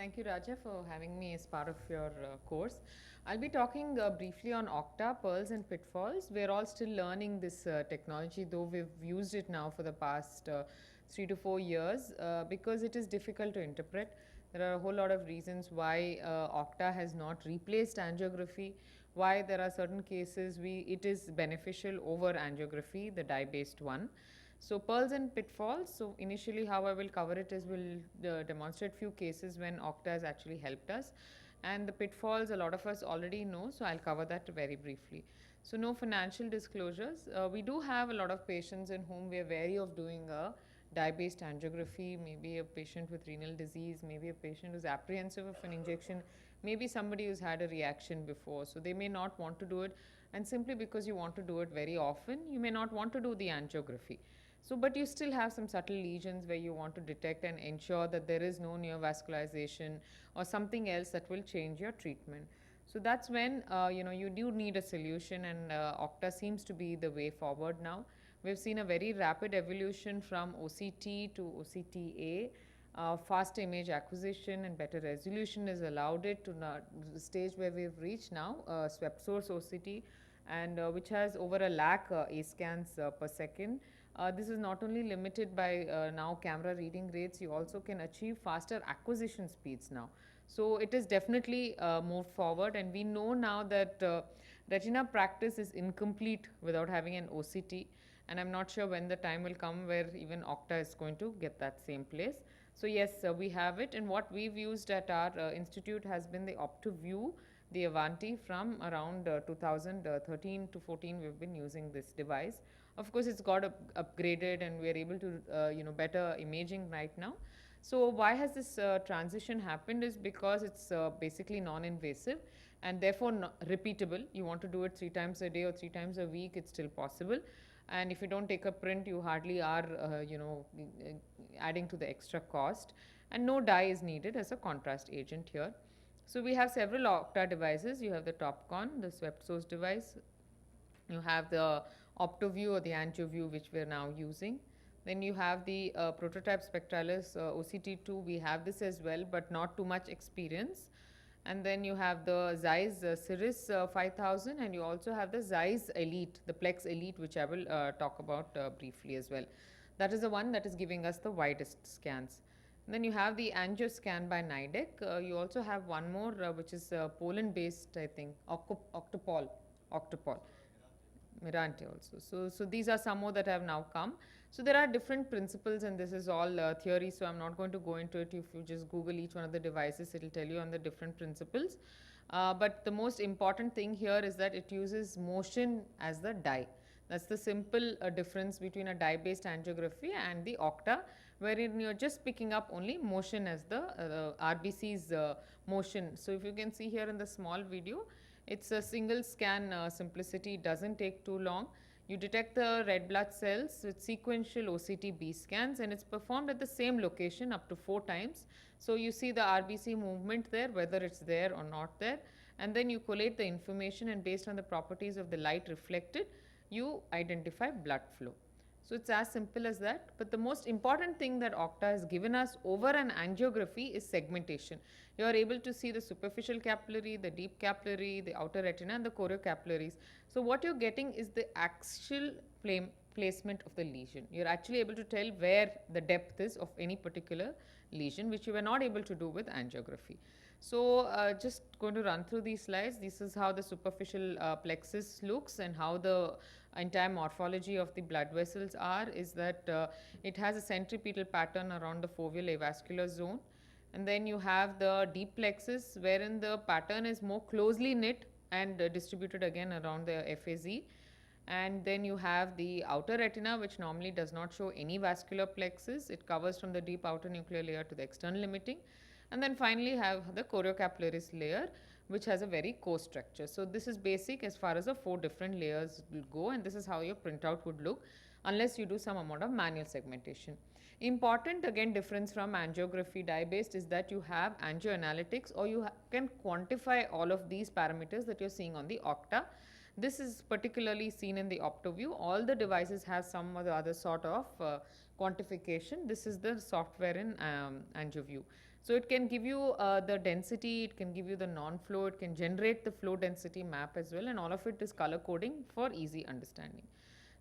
Thank you, Raja, for having me as part of your course. I'll be talking briefly on Octa, pearls and pitfalls. We're all still learning this technology, though we've used it now for the past 3 to 4 years because it is difficult to interpret. There are a whole lot of reasons why Octa has not replaced angiography, why there are certain cases it is beneficial over angiography, the dye-based one. So pearls and pitfalls. So initially how I will cover it is we'll demonstrate few cases when Octa has actually helped us, and the pitfalls a lot of us already know, so I'll cover that very briefly. So no financial disclosures. We do have a lot of patients in whom we are wary of doing a dye-based angiography, maybe a patient with renal disease, maybe a patient who's apprehensive of an injection, maybe somebody who's had a reaction before, so they may not want to do it, and simply because you want to do it very often, you may not want to do the angiography. So, but you still have some subtle lesions where you want to detect and ensure that there is no neovascularization or something else that will change your treatment. So that's when you do need a solution, and Octa seems to be the way forward now. We've seen a very rapid evolution from OCT to OCTA. Fast image acquisition and better resolution has allowed it to the stage where we've reached now, swept source OCT, and which has over a lakh A scans per second. This is not only limited by now camera reading rates, you also can achieve faster acquisition speeds now. So it is definitely moved forward, and we know now that retina practice is incomplete without having an OCT, and I'm not sure when the time will come where even Octa is going to get that same place. So yes, we have it, and what we've used at our institute has been the OptoView, the Avanti. From around 2013 to 14 we've been using this device. Of course it's got upgraded, and we are able to better imaging right now. So why has this transition happened is because it's basically non-invasive and therefore repeatable. You want to do it 3 times a day or 3 times a week, it's still possible. And if you don't take a print, you hardly are adding to the extra cost, and no dye is needed as a contrast agent here. So we have several Octa devices. You have the TopCon, the swept source device. You have the OptoView or the AngioView, which we are now using. Then you have the prototype Spectralis OCT2. We have this as well, but not too much experience. And then you have the Zeiss Cirrus 5000, and you also have the Zeiss Elite, the Plex Elite, which I will talk about briefly as well. That is the one that is giving us the widest scans. And then you have the AngioScan by Nidec. You also have one more, which is Poland-based, I think, Octopol. Mirante also. So these are some more that have now come. So there are different principles, and this is all theory, so I'm not going to go into it. If you just Google each one of the devices, it will tell you on the different principles. But the most important thing here is that it uses motion as the dye. That's the simple difference between a dye-based angiography and the Octa, wherein you're just picking up only motion as the RBC's motion. So if you can see here in the small video, it's a single scan simplicity, doesn't take too long. You detect the red blood cells with sequential OCT B scans, and it's performed at the same location up to 4 times. So you see the RBC movement there, whether it's there or not there, and then you collate the information, and based on the properties of the light reflected, you identify blood flow. So it's as simple as that. But the most important thing that Octa has given us over an angiography is segmentation. You are able to see the superficial capillary, the deep capillary, the outer retina, and the choriocapillaries. So what you're getting is the actual placement of the lesion. You're actually able to tell where the depth is of any particular lesion, which you were not able to do with angiography. So just going to run through these slides. This is how the superficial plexus looks, and how the entire morphology of the blood vessels is that it has a centripetal pattern around the foveal avascular zone. And then you have the deep plexus, wherein the pattern is more closely knit and distributed again around the FAZ. And then you have the outer retina, which normally does not show any vascular plexus. It covers from the deep outer nuclear layer to the external limiting. And then finally have the choriocapillaris layer, which has a very coarse structure. So this is basic as far as the 4 different layers will go, and this is how your printout would look unless you do some amount of manual segmentation. Important again difference from angiography dye-based is that you have angioanalytics, or you can quantify all of these parameters that you're seeing on the Octa. This is particularly seen in the OptoView. All the devices have some or the other sort of quantification. This is the software in AngioView. So it can give you the density, it can give you the non-flow, it can generate the flow density map as well, and all of it is color coding for easy understanding.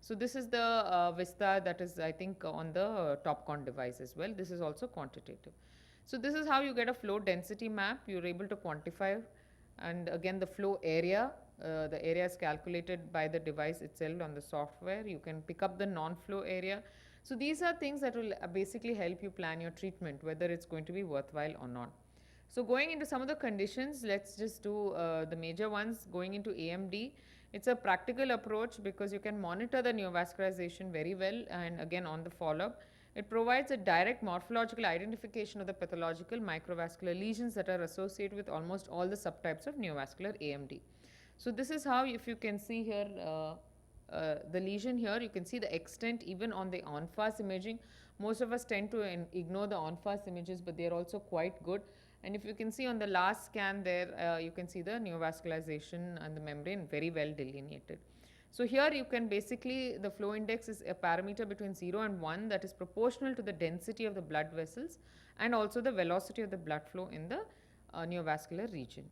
So this is the Vista that is, I think, on the TopCon device as well. This is also quantitative. So this is how you get a flow density map. You're able to quantify, and again the flow area. The area is calculated by the device itself on the software. You can pick up the non-flow area. So these are things that will basically help you plan your treatment, whether it's going to be worthwhile or not. So going into some of the conditions, let's just do the major ones. Going into AMD, it's a practical approach because you can monitor the neovascularization very well, and again on the follow-up. It provides a direct morphological identification of the pathological microvascular lesions that are associated with almost all the subtypes of neovascular AMD. So this is how, if you can see here, the lesion here, you can see the extent even on the en-face imaging. Most of us tend to ignore the en-face images, but they are also quite good. And if you can see on the last scan there, you can see the neovascularization and the membrane very well delineated. So here you can basically, the flow index is a parameter between 0 and 1 that is proportional to the density of the blood vessels and also the velocity of the blood flow in the neovascular region.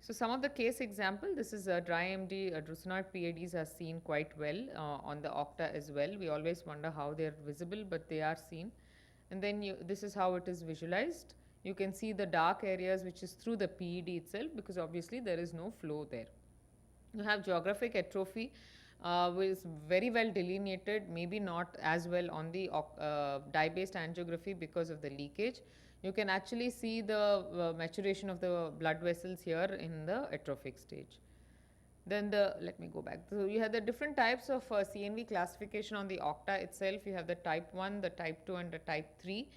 So some of the case example, this is a dry AMD, drusenoid PADs are seen quite well on the Octa as well. We always wonder how they are visible, but they are seen. And then this is how it is visualized. You can see the dark areas which is through the PED itself, because obviously there is no flow there. You have geographic atrophy, which is very well delineated, maybe not as well on the dye-based angiography because of the leakage. You can actually see the maturation of the blood vessels here in the atrophic stage. Then let me go back. So you have the different types of CNV classification on the Octa itself. You have the type 1, the type 2 and the type 3,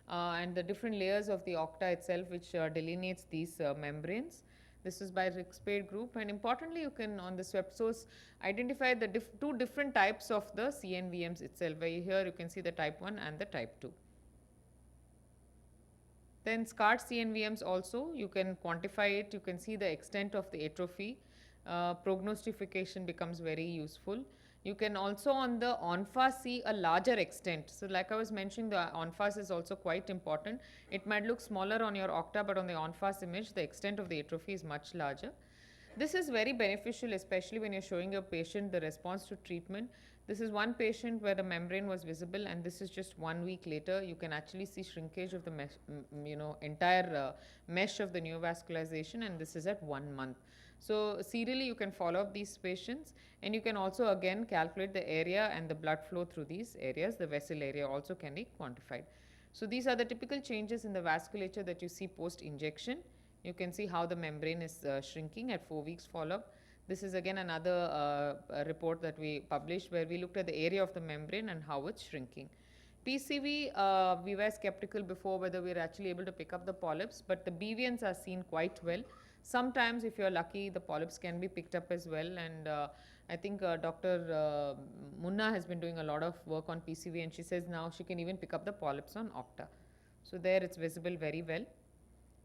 and the different layers of the Octa itself which delineates these membranes. This is by Rixpade group, and importantly you can on this web source identify the two different types of the CNVMs itself, where here you can see the type 1 and the type 2. Then scarred CNVMs also, you can quantify it, you can see the extent of the atrophy. Prognostication becomes very useful. You can also on the en-face see a larger extent. So like I was mentioning, the en-face is also quite important. It might look smaller on your Octa, but on the en-face image, the extent of the atrophy is much larger. This is very beneficial, especially when you're showing a patient the response to treatment. This is one patient where the membrane was visible, and this is just 1 week later. You can actually see shrinkage of the entire mesh of the neovascularization, and this is at 1 month. So serially you can follow up these patients, and you can also again calculate the area and the blood flow through these areas. The vessel area also can be quantified. So these are the typical changes in the vasculature that you see post injection. You can see how the membrane is shrinking at 4 weeks follow-up. This is again another report that we published where we looked at the area of the membrane and how it's shrinking. PCV, we were skeptical before whether we were actually able to pick up the polyps, but the BVNs are seen quite well. Sometimes if you're lucky, the polyps can be picked up as well, and I think Dr. Munna has been doing a lot of work on PCV, and she says now she can even pick up the polyps on Octa. So there it's visible very well,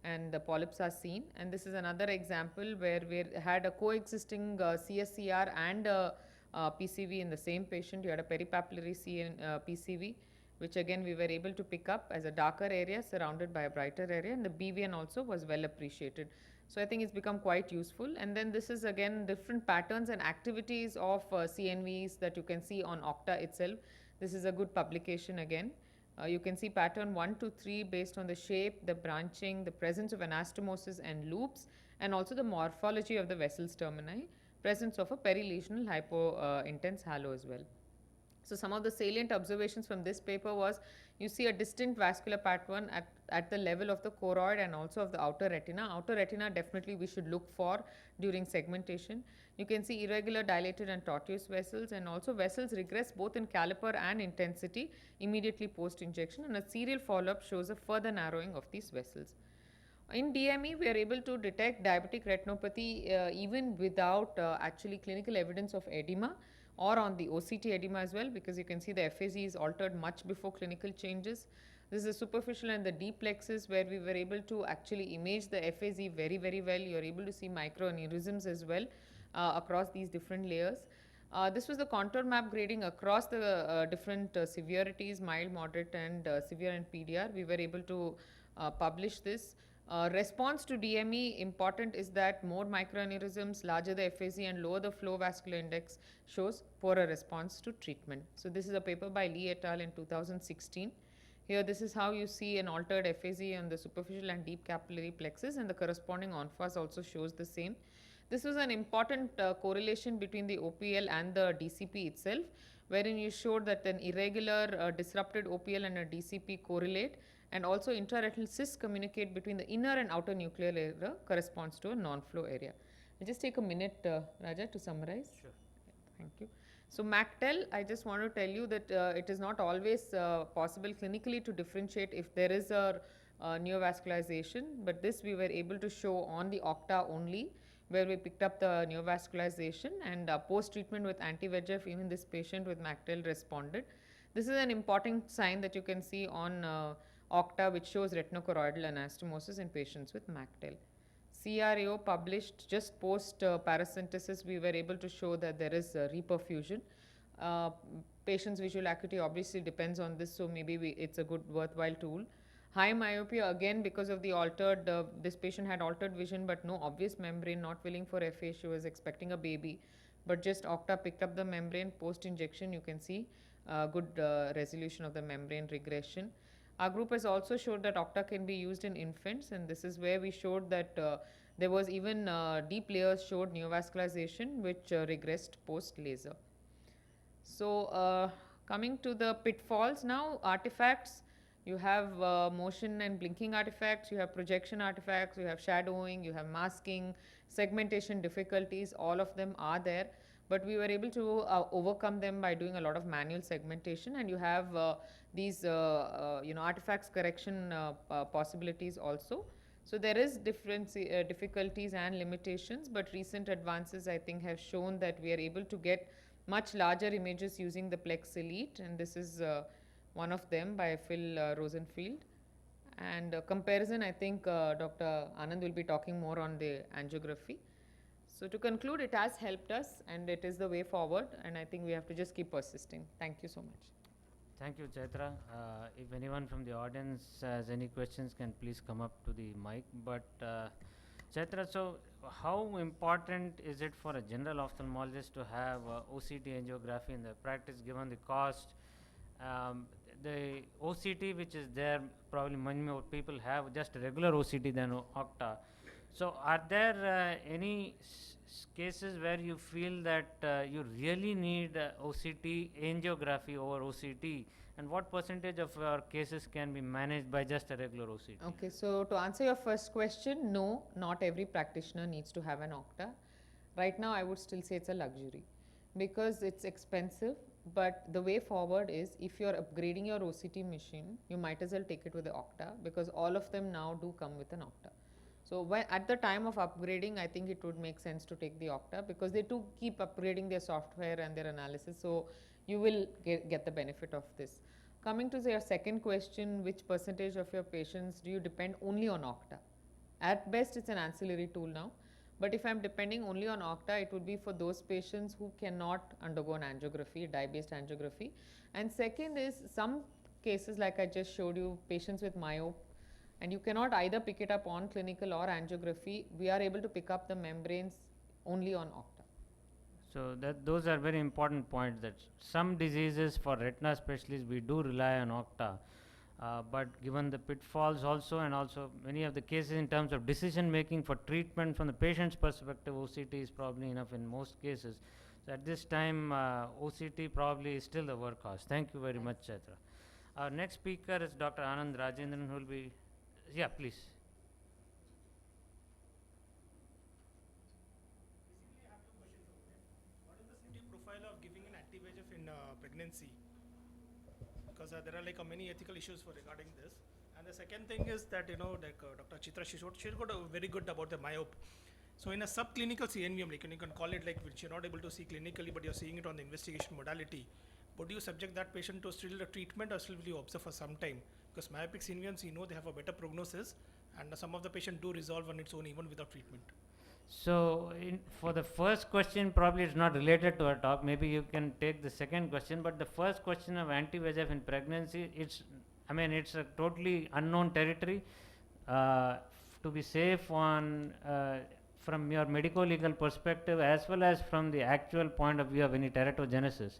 and the polyps are seen. And this is another example where we had a coexisting CSCR and PCV in the same patient. You had a peripapillary PCV, which again we were able to pick up as a darker area surrounded by a brighter area, and the BVN also was well appreciated. So I think it's become quite useful. And then this is again different patterns and activities of CNVs that you can see on Octa itself. This is a good publication again. You can see pattern 1 to 3 based on the shape, the branching, the presence of anastomosis and loops, and also the morphology of the vessels termini, presence of a perilesional hypo-intense halo as well. So some of the salient observations from this paper was you see a distinct vascular pattern at the level of the choroid and also of the outer retina. Outer retina definitely we should look for during segmentation. You can see irregular dilated and tortuous vessels, and also vessels regress both in caliper and intensity immediately post injection, and a serial follow-up shows a further narrowing of these vessels. In DME, we are able to detect diabetic retinopathy even without actually clinical evidence of edema, or on the OCT edema as well, because you can see the FAZ is altered much before clinical changes. This is the superficial and the deep plexus where we were able to actually image the FAZ very, very well. You are able to see microaneurysms as well across these different layers. This was the contour map grading across the different severities, mild, moderate and severe and PDR. We were able to published this. Response to DME, important is that more microaneurysms, larger the FAZ and lower the flow vascular index shows poorer response to treatment. So this is a paper by Lee et al. In 2016. Here this is how you see an altered FAZ on the superficial and deep capillary plexus, and the corresponding ONFAS also shows the same. This was an important correlation between the OPL and the DCP itself, wherein you showed that an irregular disrupted OPL and a DCP correlate, and also intraretinal cysts communicate between the inner and outer nuclear area corresponds to a non-flow area. I'll just take a minute, Raja, to summarize. Sure. Thank you. So MACTEL, I just want to tell you that it is not always possible clinically to differentiate if there is a neovascularization, but this we were able to show on the Octa only, where we picked up the neovascularization, and post-treatment with anti-VEGF, even this patient with MACTEL responded. This is an important sign that you can see on Octa, which shows retinochoroidal anastomosis in patients with MACTEL. CRAO published just post paracentesis, we were able to show that there is reperfusion. Patient's visual acuity obviously depends on this, so maybe it's a good worthwhile tool. High myopia, again because of the altered, this patient had altered vision but no obvious membrane, not willing for FA, she was expecting a baby, but just Octa picked up the membrane. Post injection you can see good resolution of the membrane regression. Our group has also showed that Octa can be used in infants, and this is where we showed that there was even deep layers showed neovascularization which regressed post laser. So coming to the pitfalls now, artifacts, you have motion and blinking artifacts, you have projection artifacts, you have shadowing, you have masking, segmentation difficulties, all of them are there, but we were able to overcome them by doing a lot of manual segmentation, and you have these artifacts correction possibilities also. So there is difficulties and limitations, but recent advances I think have shown that we are able to get much larger images using the Plex Elite, and this is one of them by Phil Rosenfield. And comparison, I think Dr. Anand will be talking more on the angiography. So to conclude, it has helped us and it is the way forward, and I think we have to just keep persisting. Thank you so much. Thank you, Chaitra. If anyone from the audience has any questions, can please come up to the mic. But Chaitra, so how important is it for a general ophthalmologist to have OCT angiography in the practice, given the cost? The OCT which is there, probably many more people have just a regular OCT than Octa. So are there any cases where you feel that you really need OCT angiography over OCT, and what percentage of your cases can be managed by just a regular OCT? Okay, so to answer your first question, no, not every practitioner needs to have an Octa. Right now I would still say it's a luxury because it's expensive, but the way forward is if you're upgrading your OCT machine, you might as well take it with the Octa, because all of them now do come with an Octa. So at the time of upgrading, I think it would make sense to take the Octa, because they do keep upgrading their software and their analysis, so you will get the benefit of this. Coming to your second question, which percentage of your patients do you depend only on Octa? At best, it's an ancillary tool now, but if I'm depending only on Octa, it would be for those patients who cannot undergo an angiography, dye-based angiography. And second is some cases like I just showed you, patients with myopia, and you cannot either pick it up on clinical or angiography, we are able to pick up the membranes only on Octa. So those are very important points, that some diseases for retina specialists we do rely on Octa, but given the pitfalls also, and also many of the cases in terms of decision making for treatment from the patient's perspective, OCT is probably enough in most cases. So at this time, OCT probably is still the workhorse. Thank you very much, Chaitra. Our next speaker is Dr. Anand Rajendran, who will be, yeah, please. Basically, I have two questions over there. What is the safety profile of giving an anti-VEGF in pregnancy? Because there are many ethical issues regarding this. And the second thing is that Dr. Chaitra, she got very good about the myop. So in a subclinical CNVM, you can call it which you're not able to see clinically, but you're seeing it on the investigation modality. Would you subject that patient to still a treatment, or still will you observe for some time? Because myopic CNVMs, they have a better prognosis, and some of the patients do resolve on its own even without treatment. So for the first question, probably it's not related to our talk. Maybe you can take the second question, but the first question of anti-VEGF in pregnancy, it's I mean, it's a totally unknown territory. To be safe on from your medico-legal perspective as well as from the actual point of view of any teratogenesis,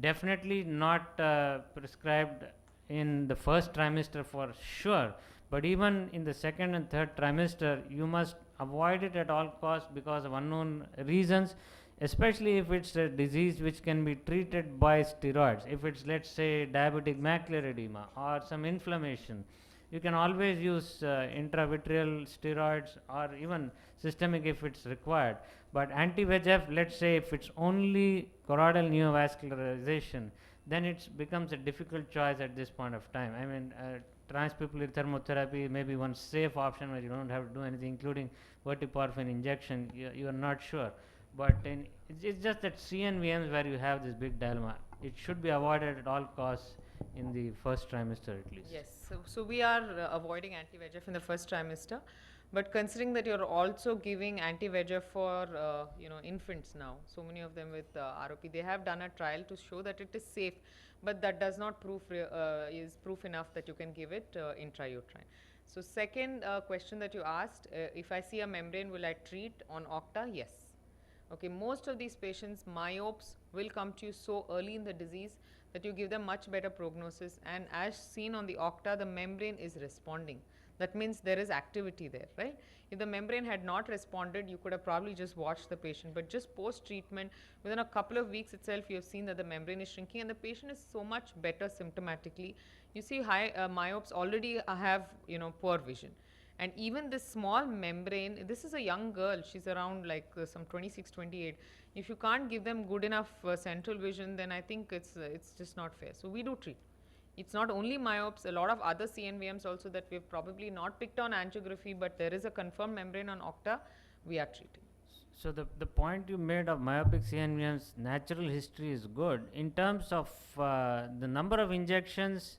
definitely not prescribed in the first trimester for sure, but even in the second and third trimester you must avoid it at all costs because of unknown reasons, especially if it's a disease which can be treated by steroids. If it's, let's say, diabetic macular edema or some inflammation, you can always use intravitreal steroids or even systemic if it's required. But anti-VEGF, let's say if it's only choroidal neovascularization, then it becomes a difficult choice at this point of time. I mean, transpupillary thermotherapy may be one safe option where you don't have to do anything, including verteporfin injection. You are not sure. But it's just that CNVMs where you have this big dilemma. It should be avoided at all costs in the first trimester at least. Yes, so we are avoiding anti-VEGF in the first trimester, but considering that you're also giving anti-VEGF for infants now, so many of them with ROP, they have done a trial to show that it is safe, but that does not is proof enough that you can give it intrauterine. So second question that you asked, if I see a membrane, will I treat on Octa? Yes. Okay, most of these patients, myopes, will come to you so early in the disease that you give them much better prognosis, and as seen on the Octa, the membrane is responding. That means there is activity there, right? If the membrane had not responded, you could have probably just watched the patient, but just post treatment, within a couple of weeks itself, you have seen that the membrane is shrinking and the patient is so much better symptomatically. You see high myopes already have poor vision. And even this small membrane, this is a young girl, she's around like some 26, 28. If you can't give them good enough central vision, then I think it's just not fair. So we do treat. It's not only myopes, a lot of other CNVMs also that we've probably not picked on angiography, but there is a confirmed membrane on Octa, we are treating. So the point you made of myopic CNVMs, natural history is good. In terms of the number of injections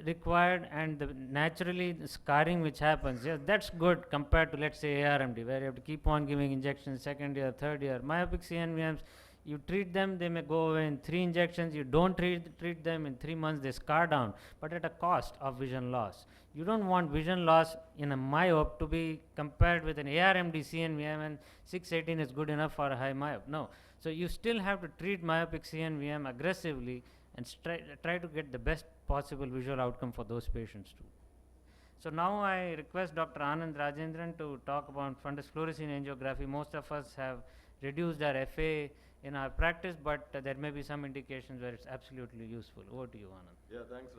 required and the naturally the scarring which happens, yeah, that's good compared to, let's say, ARMD, where you have to keep on giving injections second year, third year. Myopic CNVMs, you treat them, they may go away in 3 injections. You don't treat them in 3 months, they scar down, but at a cost of vision loss. You don't want vision loss in a myope to be compared with an ARMD CNVM, and 618 is good enough for a high myope. No. So you still have to treat myopic CNVM aggressively and try to get the best possible visual outcome for those patients too. So now I request Dr. Anand Rajendran to talk about fundus fluorescein angiography. Most of us have reduced our FA in our practice, but there may be some indications where it's absolutely useful. Over to you, Anand. Yeah, thanks, Raj.